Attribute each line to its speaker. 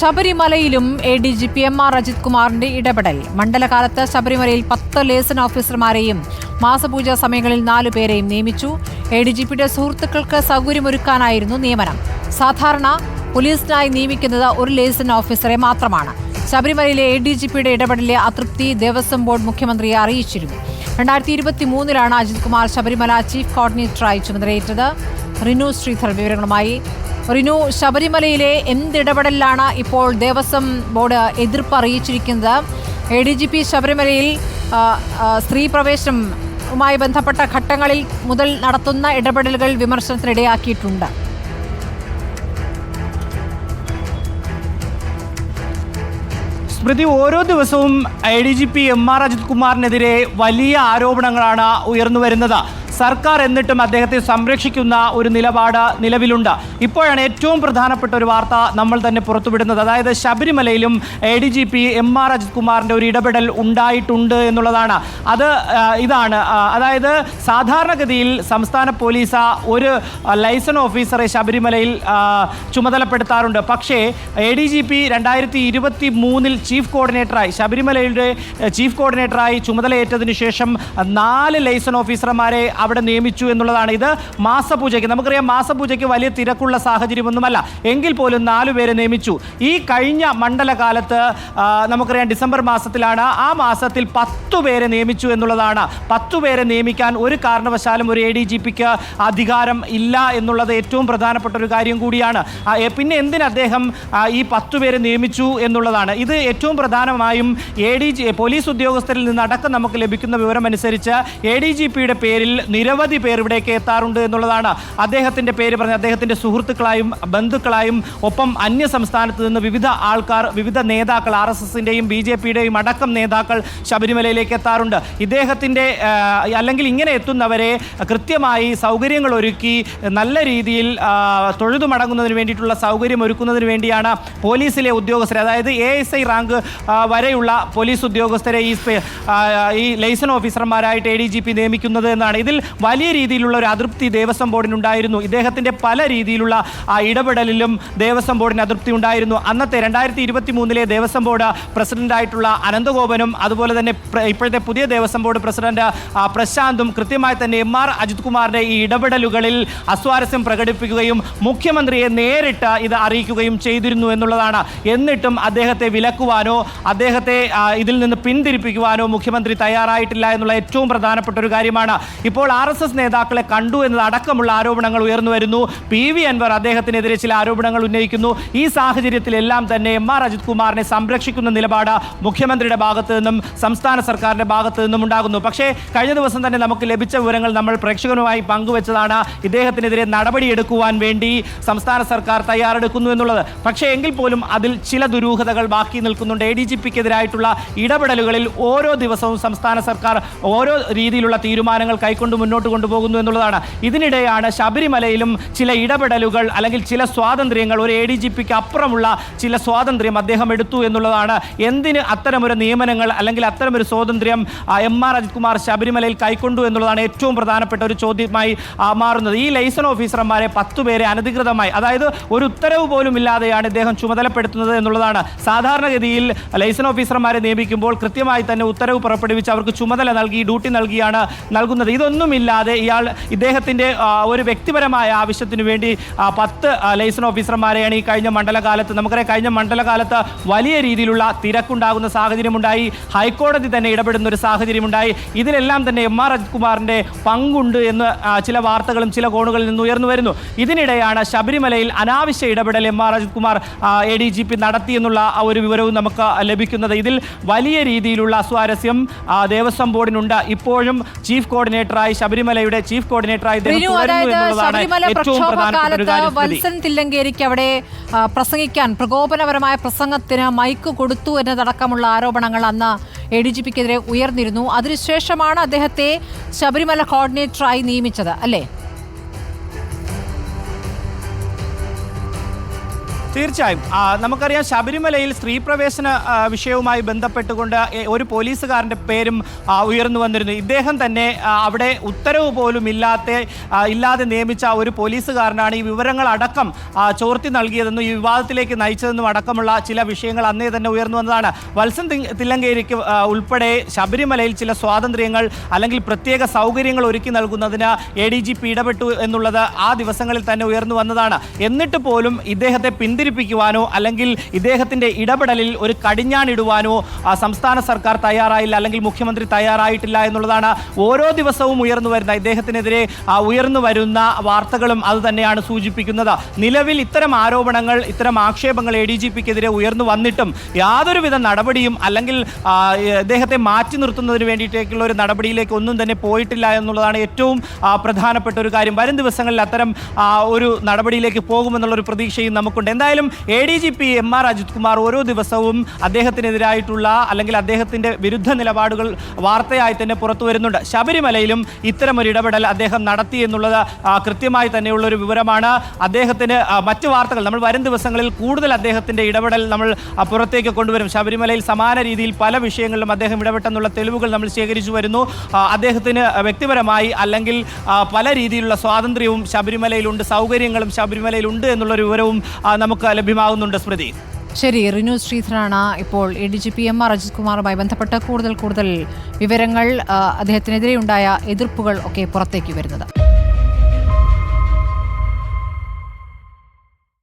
Speaker 1: ശബരിമലയിലും ADGP MR Ajith കുമാറിന്റെ ഇടപെടൽ. മണ്ഡലകാലത്ത് ശബരിമലയിൽ 10 ലേസൺ ഓഫീസർമാരെയും മാസപൂജ സമയങ്ങളിൽ 4 പേരെയും നിയമിച്ചു. ADGPയുടെ സുഹൃത്തുക്കൾക്ക് സൗകര്യമൊരുക്കാനായിരുന്നു നിയമനം. സാധാരണ പോലീസിനായി നിയമിക്കുന്നത് ഒരു ലേസൺ ഓഫീസറെ മാത്രമാണ്. ശബരിമലയിലെ ADGPയുടെ ഇടപെടലിലെ അതൃപ്തി ദേവസ്വം ബോർഡ് മുഖ്യമന്ത്രിയെ അറിയിച്ചിരുന്നു. 2023 അജിത് കുമാർ ശബരിമല ചീഫ് കോർഡിനേറ്ററായി ചുമതലയേറ്റത്. റിനു ശ്രീധർ വിവരങ്ങളുമായി. റിനു, ശബരിമലയിലെ എന്തിടപെടലിലാണ് ഇപ്പോൾ ദേവസ്വം ബോർഡ് എതിർപ്പ് അറിയിച്ചിരിക്കുന്നത്? ADGP ശബരിമലയിൽ സ്ത്രീ പ്രവേശനവുമായി ബന്ധപ്പെട്ട ഘട്ടങ്ങളിൽ മുതൽ നടത്തുന്ന ഇടപെടലുകൾ വിമർശനത്തിനിടയാക്കിയിട്ടുണ്ട്.
Speaker 2: സ്മൃതി, ഓരോ ദിവസവും ADGP MR അജിത് കുമാറിനെതിരെ വലിയ ആരോപണങ്ങളാണ് ഉയർന്നു വരുന്നത്. സർക്കാർ എന്നിട്ടും അദ്ദേഹത്തെ സംരക്ഷിക്കുന്ന ഒരു നിലപാട് നിലവിലുണ്ട്. ഇപ്പോഴാണ് ഏറ്റവും പ്രധാനപ്പെട്ട ഒരു വാർത്ത നമ്മൾ തന്നെ പുറത്തുവിടുന്നത്. അതായത് ശബരിമലയിലും ADGP MR അജിത് കുമാറിൻ്റെ ഒരു ഇടപെടൽ ഉണ്ടായിട്ടുണ്ട് എന്നുള്ളതാണ്. ഇതാണ് അതായത് സാധാരണഗതിയിൽ സംസ്ഥാന പോലീസ് ഒരു ലൈസൺ ഓഫീസറെ ശബരിമലയിൽ ചുമതലപ്പെടുത്താറുണ്ട്. പക്ഷേ ADGP 2023 ചീഫ് കോർഡിനേറ്ററായി ശബരിമലയുടെ ചീഫ് കോർഡിനേറ്ററായി ചുമതലയേറ്റതിനു ശേഷം 4 ലൈസൺ ഓഫീസർമാരെ അവിടെ നിയമിച്ചു എന്നുള്ളതാണ്. ഇത് മാസപൂജയ്ക്ക്, നമുക്കറിയാം മാസപൂജയ്ക്ക് വലിയ തിരക്കുള്ള സാഹചര്യമൊന്നുമല്ല, എങ്കിൽ പോലും 4 പേരെ നിയമിച്ചു. ഈ കഴിഞ്ഞ മണ്ഡലകാലത്ത് നമുക്കറിയാം ഡിസംബർ മാസത്തിലാണ്, ആ മാസത്തിൽ 10 പേരെ നിയമിച്ചു എന്നുള്ളതാണ്. 10 പേരെ നിയമിക്കാൻ ഒരു കാരണവശാലും ഒരു ADGPക്ക് അധികാരം ഇല്ല എന്നുള്ളത് ഏറ്റവും പ്രധാനപ്പെട്ട ഒരു കാര്യം കൂടിയാണ്. പിന്നെ എന്തിന് അദ്ദേഹം ഈ 10 പേരെ നിയമിച്ചു എന്നുള്ളതാണ്. ഇത് ഏറ്റവും പ്രധാനമായും പോലീസ് ഉദ്യോഗസ്ഥരിൽ നിന്നടക്കം നമുക്ക് ലഭിക്കുന്ന വിവരമനുസരിച്ച് ADGPയുടെ പേരിൽ നിരവധി പേർ ഇവിടേക്ക് എത്താറുണ്ട് എന്നുള്ളതാണ്. അദ്ദേഹത്തിൻ്റെ പേര് പറഞ്ഞ് അദ്ദേഹത്തിൻ്റെ സുഹൃത്തുക്കളായും ബന്ധുക്കളായും ഒപ്പം അന്യ സംസ്ഥാനത്ത് നിന്ന് വിവിധ ആൾക്കാർ, വിവിധ നേതാക്കൾ, RSSൻ്റെയും BJPയുടെയും അടക്കം നേതാക്കൾ ശബരിമലയിലേക്ക് എത്താറുണ്ട്. ഇദ്ദേഹത്തിൻ്റെ അല്ലെങ്കിൽ ഇങ്ങനെ എത്തുന്നവരെ കൃത്യമായി സൗകര്യങ്ങൾ ഒരുക്കി നല്ല രീതിയിൽ തൊഴുതു മടങ്ങുന്നതിന് വേണ്ടിയിട്ടുള്ള സൗകര്യം ഒരുക്കുന്നതിന് വേണ്ടിയാണ് പോലീസിലെ ഉദ്യോഗസ്ഥരെ, അതായത് ASI റാങ്ക് വരെയുള്ള പോലീസ് ഉദ്യോഗസ്ഥരെ ഈ ലൈസൺ ഓഫീസർമാരായിട്ട് ADGP നിയമിക്കുന്നത് എന്നാണ്. ഇതിൽ വലിയ രീതിയിലുള്ള ഒരു അതൃപ്തി ദേവസ്വം ബോർഡിനുണ്ടായിരുന്നു. ഇദ്ദേഹത്തിൻ്റെ പല രീതിയിലുള്ള ഇടപെടലിലും ദേവസ്വം ബോർഡിന് അതൃപ്തി ഉണ്ടായിരുന്നു. അന്നത്തെ 2023 ദേവസ്വം ബോർഡ് പ്രസിഡന്റായിട്ടുള്ള അനന്തഗോപനും അതുപോലെ തന്നെ ഇപ്പോഴത്തെ പുതിയ ദേവസ്വം ബോർഡ് പ്രസിഡന്റ് പ്രശാന്തും കൃത്യമായി തന്നെ MR അജിത് കുമാറിൻ്റെ ഈ ഇടപെടലുകളിൽ അസ്വാരസ്യം പ്രകടിപ്പിക്കുകയും മുഖ്യമന്ത്രിയെ നേരിട്ട് ഇത് അറിയിക്കുകയും ചെയ്തിരുന്നു എന്നുള്ളതാണ്. എന്നിട്ടും അദ്ദേഹത്തെ വിലക്കുവാനോ അദ്ദേഹത്തെ ഇതിൽ നിന്ന് പിന്തിരിപ്പിക്കുവാനോ മുഖ്യമന്ത്രി തയ്യാറായിട്ടില്ല എന്നുള്ള ഏറ്റവും പ്രധാനപ്പെട്ട ഒരു കാര്യമാണ്. ഇപ്പോൾ RSS നേതാക്കളെ കണ്ടു എന്നതടക്കമുള്ള ആരോപണങ്ങൾ ഉയർന്നു വരുന്നു. PV അൻവർ അദ്ദേഹത്തിനെതിരെ ചില ആരോപണങ്ങൾ ഉന്നയിക്കുന്നു. ഈ സാഹചര്യത്തിലെല്ലാം തന്നെ MR അജിത് കുമാറിനെ സംരക്ഷിക്കുന്ന നിലപാട് മുഖ്യമന്ത്രിയുടെ ഭാഗത്തു നിന്നും സംസ്ഥാന സർക്കാരിൻ്റെ ഭാഗത്തു നിന്നും ഉണ്ടാകുന്നു. പക്ഷേ കഴിഞ്ഞ ദിവസം തന്നെ നമുക്ക് ലഭിച്ച വിവരങ്ങൾ നമ്മൾ പ്രേക്ഷകരുമായി പങ്കുവെച്ചതാണ്. ഇദ്ദേഹത്തിനെതിരെ നടപടിയെടുക്കുവാൻ വേണ്ടി സംസ്ഥാന സർക്കാർ തയ്യാറെടുക്കുന്നു എന്നുള്ളത്. പക്ഷേ എങ്കിൽ പോലും അതിൽ ചില ദുരൂഹതകൾ ബാക്കി നിൽക്കുന്നുണ്ട്. ADGPക്കെതിരായിട്ടുള്ള ഇടപെടലുകളിൽ ഓരോ ദിവസവും സംസ്ഥാന സർക്കാർ ഓരോ രീതിയിലുള്ള തീരുമാനങ്ങൾ കൈക്കൊണ്ട് മുന്നോട്ട് കൊണ്ടുപോകുന്നു എന്നുള്ളതാണ്. ഇതിനിടെയാണ് ശബരിമലയിലും ചില ഇടപെടലുകൾ അല്ലെങ്കിൽ ചില സ്വാതന്ത്ര്യങ്ങൾ, ഒരു ADGPക്ക് അപ്പുറമുള്ള ചില സ്വാതന്ത്ര്യം അദ്ദേഹം എടുത്തു എന്നുള്ളതാണ്. എന്തിന് അത്തരമൊരു നിയമനങ്ങൾ അല്ലെങ്കിൽ അത്തരമൊരു സ്വാതന്ത്ര്യം MR അജിത് കുമാർ ശബരിമലയിൽ കൈക്കൊണ്ടു എന്നുള്ളതാണ് ഏറ്റവും പ്രധാനപ്പെട്ട ഒരു ചോദ്യമായി മാറുന്നത്. ഈ ലൈസൺ ഓഫീസർമാരെ 10 പേരെ അനധികൃതമായി, അതായത് ഒരു ഉത്തരവ് പോലും ഇല്ലാതെയാണ് ഇദ്ദേഹം ചുമതലപ്പെടുത്തുന്നത് എന്നുള്ളതാണ്. സാധാരണഗതിയിൽ ലൈസൺ ഓഫീസർമാരെ നിയമിക്കുമ്പോൾ കൃത്യമായി തന്നെ ഉത്തരവ് പുറപ്പെടുവിച്ച് അവർക്ക് ചുമതല നൽകി ഡ്യൂട്ടി നൽകിയാണ് നൽകുന്നത്. ഇതൊന്നുമില്ലാതെ ഇദ്ദേഹത്തിൻ്റെ ഒരു വ്യക്തിപരമായ ആവശ്യത്തിന് വേണ്ടി 10 ലൈസൺ ഓഫീസർമാരെയാണ് ഈ കഴിഞ്ഞ മണ്ഡലകാലത്ത്, നമുക്കറിയാം കഴിഞ്ഞ മണ്ഡലകാലത്ത് വലിയ രീതിയിലുള്ള തിരക്കുണ്ടാകുന്ന സാഹചര്യമുണ്ടായി. ഹൈക്കോടതി തന്നെ ഇടപെടുന്ന ഒരു സാഹചര്യമുണ്ടായി. ഇതിലെല്ലാം തന്നെ MR അജിത് കുമാറിൻ്റെ പങ്കുണ്ട് എന്ന് ചില വാർത്തകളും ചില കോണുകളിൽ നിന്ന് ഉയർന്നു വരുന്നു. ഇതിനിടെയാണ് ശബരിമലയിൽ അനാവശ്യ ഇടപെടൽ MR അജിത് കുമാർ ADGP നടത്തിയെന്നുള്ള ഒരു വിവരവും നമുക്ക് ലഭിക്കുന്നത്. ഇതിൽ വലിയ രീതിയിലുള്ള അസ്വാരസ്യം ദേവസ്വം ബോർഡിനുണ്ട്. ഇപ്പോഴും ചീഫ് കോർഡിനേറ്ററായി ശബരിമലയുടെ ചീഫ് കോർഡിനേറ്ററായി
Speaker 1: വത്സൻ തില്ലങ്കേരിക്ക് അവിടെ പ്രസംഗിക്കാൻ പ്രകോപനപരമായ പ്രസംഗത്തിന് മൈക്ക് കൊടുത്തു എന്നതടക്കമുള്ള ആരോപണങ്ങൾ അന്ന് ADGPക്കെതിരെ ഉയർന്നിരുന്നു. അതിനുശേഷമാണ് അദ്ദേഹത്തെ ശബരിമല കോർഡിനേറ്ററായി നിയമിച്ചത്, അല്ലേ?
Speaker 2: തീർച്ചയായും നമുക്കറിയാം ശബരിമലയിൽ സ്ത്രീ പ്രവേശന വിഷയവുമായി ബന്ധപ്പെട്ടുകൊണ്ട് ഒരു പോലീസുകാരൻ്റെ പേരും ഉയർന്നു വന്നിരുന്നു. ഇദ്ദേഹം തന്നെ അവിടെ ഉത്തരവ് പോലും ഇല്ലാതെ നിയമിച്ച ഒരു പോലീസുകാരനാണ് ഈ വിവരങ്ങളടക്കം ചോർത്തി നൽകിയതെന്നും ഈ വിവാദത്തിലേക്ക് നയിച്ചതെന്നും അടക്കമുള്ള ചില വിഷയങ്ങൾ അന്നേ തന്നെ ഉയർന്നു വന്നതാണ്. വത്സൻ തില്ലങ്കേരിക്ക് ഉൾപ്പെടെ ശബരിമലയിൽ ചില സ്വാതന്ത്ര്യങ്ങൾ അല്ലെങ്കിൽ പ്രത്യേക സൗകര്യങ്ങൾ ഒരുക്കി നൽകുന്നതിന് ADGP ഇടപെട്ടു എന്നുള്ളത് ആ ദിവസങ്ങളിൽ തന്നെ ഉയർന്നു വന്നതാണ്. എന്നിട്ട് പോലും ഇദ്ദേഹത്തെ പിന്തിരിപ്പിക്കുവാനോ അല്ലെങ്കിൽ ഇദ്ദേഹത്തിൻ്റെ ഇടപെടലിൽ ഒരു കടിഞ്ഞാണിടുവാനോ സംസ്ഥാന സർക്കാർ തയ്യാറായില്ല, അല്ലെങ്കിൽ മുഖ്യമന്ത്രി തയ്യാറായിട്ടില്ല എന്നുള്ളതാണ് ഓരോ ദിവസവും ഉയർന്നു വരുന്ന ഇദ്ദേഹത്തിനെതിരെ ഉയർന്നു വരുന്ന വാർത്തകളും അത് തന്നെയാണ് സൂചിപ്പിക്കുന്നത്. നിലവിൽ ഇത്തരം ആരോപണങ്ങൾ, ഇത്തരം ആക്ഷേപങ്ങൾ ADGPക്കെതിരെ ഉയർന്നു വന്നിട്ടും യാതൊരുവിധ നടപടിയും അല്ലെങ്കിൽ ഇദ്ദേഹത്തെ മാറ്റി നിർത്തുന്നതിന് വേണ്ടിയിട്ടുള്ള ഒരു നടപടിയിലേക്ക് ഒന്നും തന്നെ പോയിട്ടില്ല എന്നുള്ളതാണ് ഏറ്റവും പ്രധാനപ്പെട്ട ഒരു കാര്യം. വരും ദിവസങ്ങളിൽ അത്തരം ഒരു നടപടിയിലേക്ക് പോകുമെന്നുള്ളൊരു പ്രതീക്ഷയും നമുക്കുണ്ട്. എന്തായാലും ADGP MR അജിത് കുമാർ ഓരോ ദിവസവും അദ്ദേഹത്തിനെതിരായിട്ടുള്ള അല്ലെങ്കിൽ അദ്ദേഹത്തിൻ്റെ വിരുദ്ധ നിലപാടുകൾ വാർത്തയായി തന്നെ പുറത്തു വരുന്നുണ്ട്. ശബരിമലയിലും ഇത്തരമൊരു ഇടപെടൽ അദ്ദേഹം നടത്തി എന്നുള്ളത് കൃത്യമായി തന്നെയുള്ളൊരു വിവരമാണ്. അദ്ദേഹത്തിന് മറ്റു വാർത്തകൾ നമ്മൾ വരും ദിവസങ്ങളിൽ കൂടുതൽ അദ്ദേഹത്തിൻ്റെ ഇടപെടൽ നമ്മൾ പുറത്തേക്ക് കൊണ്ടുവരും. ശബരിമലയിൽ സമാന രീതിയിൽ പല വിഷയങ്ങളിലും അദ്ദേഹം ഇടപെട്ടെന്നുള്ള തെളിവുകൾ നമ്മൾ ശേഖരിച്ചു വരുന്നു. അദ്ദേഹത്തിന് വ്യക്തിപരമായി അല്ലെങ്കിൽ പല രീതിയിലുള്ള സ്വാതന്ത്ര്യവും ശബരിമലയിലുണ്ട്, സൗകര്യങ്ങളും ശബരിമലയിലുണ്ട് എന്നുള്ളൊരു വിവരവും നമുക്ക് ലഭ്യമാകുന്നുണ്ട്. സ്മൃതി,
Speaker 1: ശരി. റിനു ശ്രീധരാണ് ഇപ്പോൾ ADGP MR അജിത് കുമാറുമായി ബന്ധപ്പെട്ട കൂടുതൽ വിവരങ്ങൾ, അദ്ദേഹത്തിനെതിരെയുണ്ടായ എതിർപ്പുകൾ ഒക്കെ പുറത്തേക്ക് വരുന്നത്.